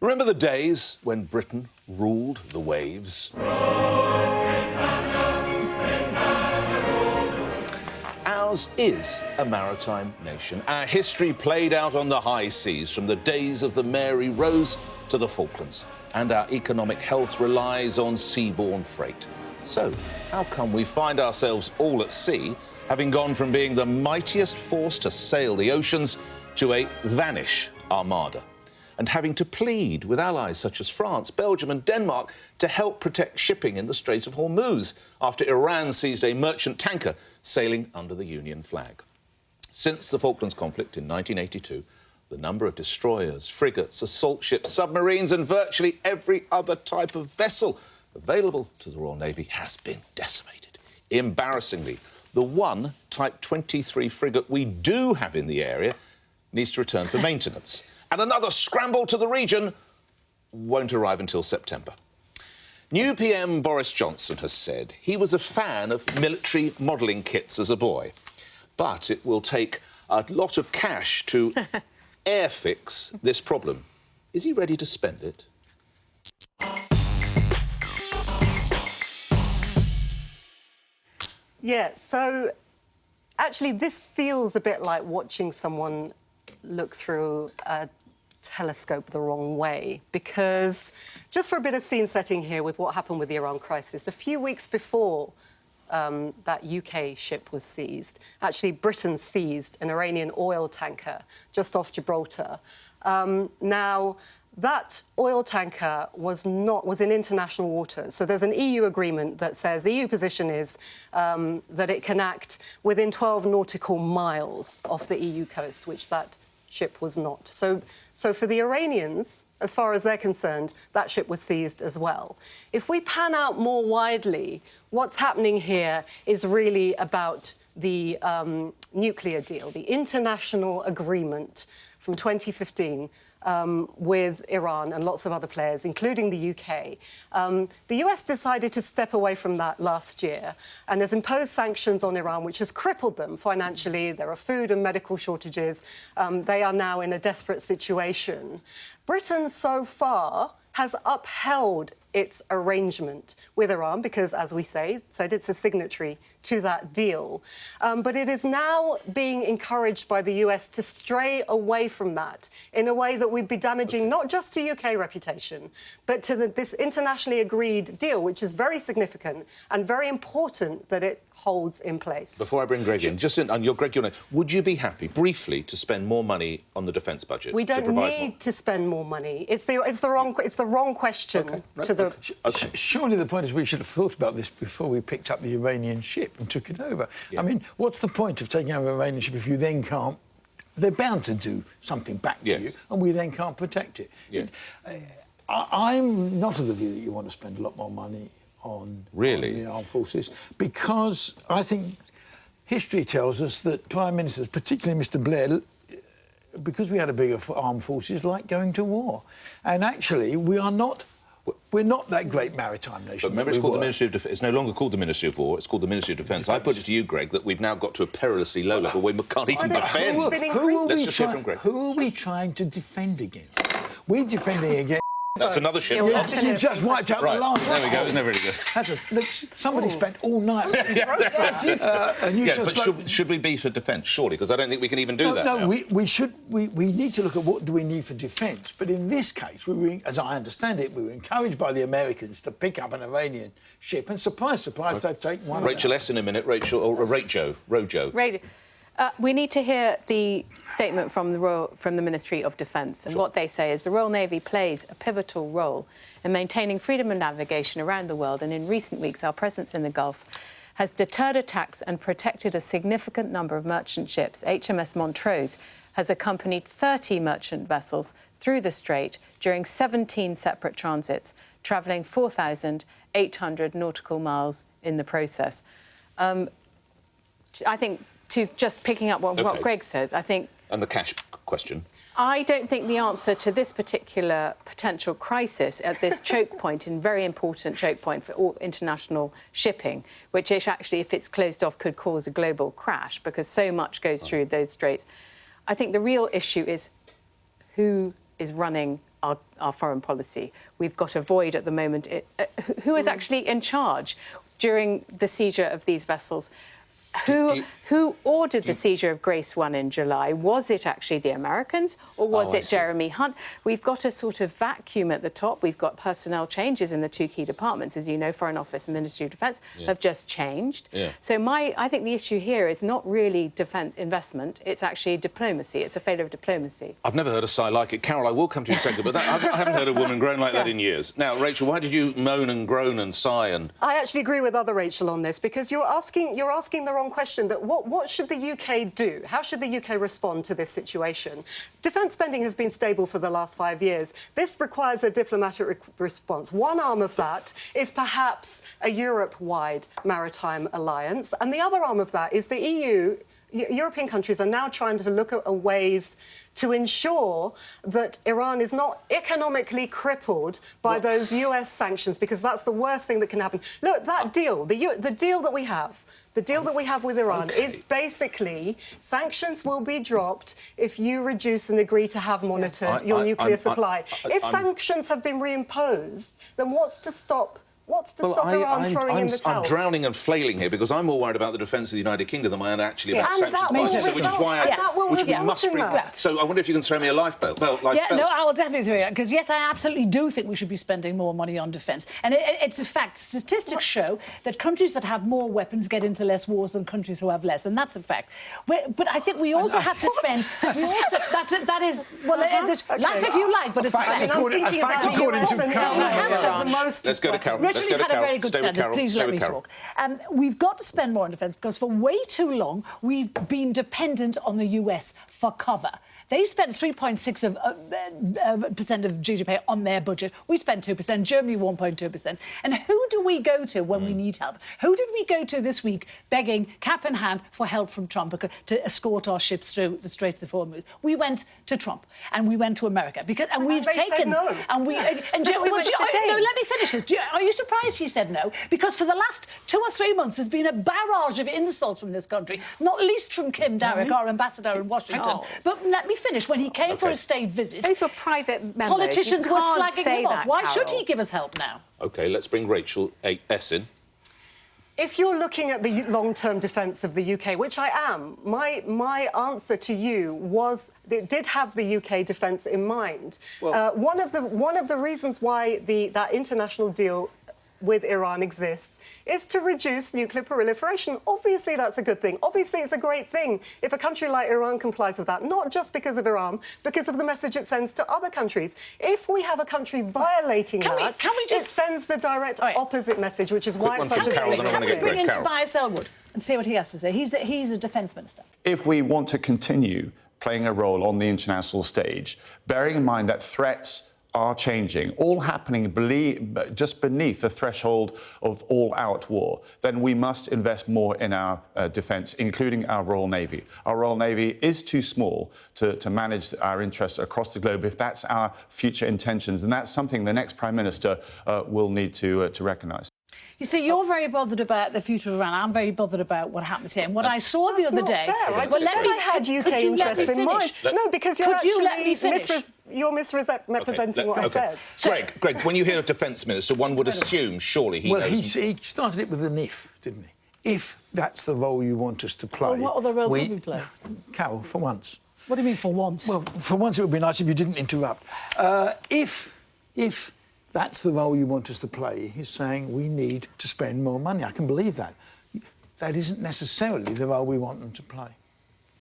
Remember the days when Britain ruled the waves? Ours is a maritime nation. Our history played out on the high seas from the days of the Mary Rose to the Falklands. And our economic health relies on seaborne freight. So, how come we find ourselves all at sea, having gone from being the mightiest force to sail the oceans to a vanish armada, and having to plead with allies such as France, Belgium and Denmark to help protect shipping in the Strait of Hormuz after Iran seized a merchant tanker sailing under the Union flag? Since the Falklands conflict in 1982, the number of destroyers, frigates, assault ships, submarines and virtually every other type of vessel available to the Royal Navy has been decimated. Embarrassingly, the one Type 23 frigate we do have in the area needs to return for maintenance. And another scramble to the region won't arrive until September. New PM Boris Johnson has said he was a fan of military modelling kits as a boy. But it will take a lot of cash to airfix this problem. Is he ready to spend it? Yeah, so actually this feels a bit like watching someone look through a telescope the wrong way, because just for a bit of scene setting here with what happened with the Iran crisis, a few weeks before that UK ship was seized, actually Britain seized an Iranian oil tanker just off Gibraltar. Now, that oil tanker was in international waters. So there's an EU agreement that says the EU position is that it can act within 12 nautical miles off the EU coast, which that ship was not. So for the Iranians, as far as they're concerned, that ship was seized as well. If we pan out more widely, what's happening here is really about the nuclear deal, the international agreement from 2015 with Iran and lots of other players, including the UK. The US decided to step away from that last year and has imposed sanctions on Iran, which has crippled them financially. There are food and medical shortages. They are now in a desperate situation. Britain, so far, has upheld its arrangement with Iran because, as we said it's a signatory to that deal. But it is now being encouraged by the US to stray away from that in a way that would be damaging not just to UK reputation, but to this internationally agreed deal, which is very significant and very important that it holds in place. Before I bring Greg in, Greg, would you be happy, briefly, to spend more money on the defence budget? We don't need to spend more money. It's the wrong question. Okay, right. To the. Okay. Surely the point is we should have thought about this before we picked up the Iranian ship and took it over. Yeah. I mean, what's the point of taking over an Iranian ship if you then can't... They're bound to do something back to you, and we then can't protect it. Yeah. I'm not of the view that you want to spend a lot more money on the armed forces, because I think history tells us that prime ministers, particularly Mr Blair, because we had a bigger armed forces, like going to war. And actually, we're not that great maritime nation. But remember, it's called the Ministry of Defence. It's no longer called the Ministry of War. It's called the Ministry of Defence. I put it to you, Greg, that we've now got to a perilously low level where we can't even defend. Let's just hear from Greg. Who are we trying to defend against? We're defending against... That's another ship. You've just wiped out the last one. There we go. Isn't that really good? Somebody spent all night... But should we be for defence, surely? Because I don't think we can even do that. No, we should... We need to look at what do we need for defence. But in this case, as I understand it, we were encouraged by the Americans to pick up an Iranian ship. And surprise, surprise, they've taken one. Rachel S. in a minute. Rachel... Or Rojo. We need to hear the statement from the Ministry of Defence, and what they say is the Royal Navy plays a pivotal role in maintaining freedom of navigation around the world, and in recent weeks our presence in the Gulf has deterred attacks and protected a significant number of merchant ships. HMS Montrose has accompanied 30 merchant vessels through the Strait during 17 separate transits, travelling 4,800 nautical miles in the process. I think... just picking up what Greg says, I think... And the cash question. I don't think the answer to this particular potential crisis at this choke point, and very important choke point for all international shipping, which actually, if it's closed off, could cause a global crash because so much goes through those straits. I think the real issue is who is running our foreign policy. We've got a void at the moment. Who is actually in charge during the seizure of these vessels? Who ordered the seizure of Grace 1 in July? Was it actually the Americans or was it Jeremy Hunt? We've got a sort of vacuum at the top. We've got personnel changes in the two key departments. As you know, Foreign Office and Ministry of Defence have just changed. So I think the issue here is not really defence investment. It's actually diplomacy. It's a failure of diplomacy. I've never heard a sigh like it. Carol, I will come to you in a second, but I haven't heard a woman groan like that in years. Now, Rachel, why did you moan and groan and sigh and... I actually agree with other Rachel on this, because you're asking the wrong question. That what should the UK do? How should the UK respond to this situation? Defence spending has been stable for the last 5 years. This requires a diplomatic response. One arm of that is perhaps a Europe-wide maritime alliance, and the other arm of that is the EU. European countries are now trying to look at ways to ensure that Iran is not economically crippled by those US sanctions, because that's the worst thing that can happen. Look, that deal, the deal that we have, the deal that we have with Iran is basically sanctions will be dropped if you reduce and agree to have monitored your nuclear supply. If sanctions have been reimposed, then what's to stop Iran throwing in the towel? I'm drowning and flailing here because I'm more worried about the defence of the United Kingdom than I am actually about sanctions by itself, which is why we must bring that. So I wonder if you can throw me a lifebelt. No, I will definitely throw it, because yes, I absolutely do think we should be spending more money on defence. And it's a fact. Statistics show that countries that have more weapons get into less wars than countries who have less, and that's a fact. But I think we also have to spend... that is... Well, laugh if you like, but it's a fact. A fact according to Carol. Let's go to Carol. We've had a very good standard. Please let me talk. We've got to spend more on defence because for way too long we've been dependent on the US for cover. They spend 3.6% of GDP on their budget. We spend 2%, Germany 1.2%. And who do we go to when we need help? Who did we go to this week begging, cap in hand, for help from Trump to escort our ships through the Straits of Hormuz? We went to Trump and we went to America. And we've taken... No. And we... And no, let me finish this. Are you surprised he said no? Because for the last 2 or 3 months there's been a barrage of insults from this country, not least from Kim Darroch, our ambassador in Washington. But let me finish. When he came for a state visit... Those were private memos. Politicians were slagging him off. Why should he give us help now? OK, let's bring Rachel S in. If you're looking at the long-term defence of the UK, which I am, my answer to you was it did have the UK defence in mind. Well, one of the reasons why that international deal with Iran exists is to reduce nuclear proliferation. Obviously, that's a good thing. Obviously, it's a great thing if a country like Iran complies with that, not just because of Iran, because of the message it sends to other countries. If we have a country violating it sends the direct opposite message, which is why it's such a... Can we bring in Tobias Ellwood and see what he has to say? He's a defence minister. If we want to continue playing a role on the international stage, bearing in mind that threats are changing, all happening just beneath the threshold of all-out war, then we must invest more in our defence, including our Royal Navy. Our Royal Navy is too small to manage our interests across the globe if that's our future intentions, and that's something the next Prime Minister will need to recognise. You see, you're very bothered about the future of Iran. I'm very bothered about what happens here. And what I saw the other day... Well, let me had UK interests in mind. No, because you're misrepresenting what I said. Greg, when you hear a defence minister, one would assume, surely he knows... Well, he started it with an if, didn't he? If that's the role you want us to play... Well, what other role could we play? Carol, for once. What do you mean, for once? Well, for once it would be nice if you didn't interrupt. If that's the role you want us to play, he's saying we need to spend more money. I can believe that. That isn't necessarily the role we want them to play.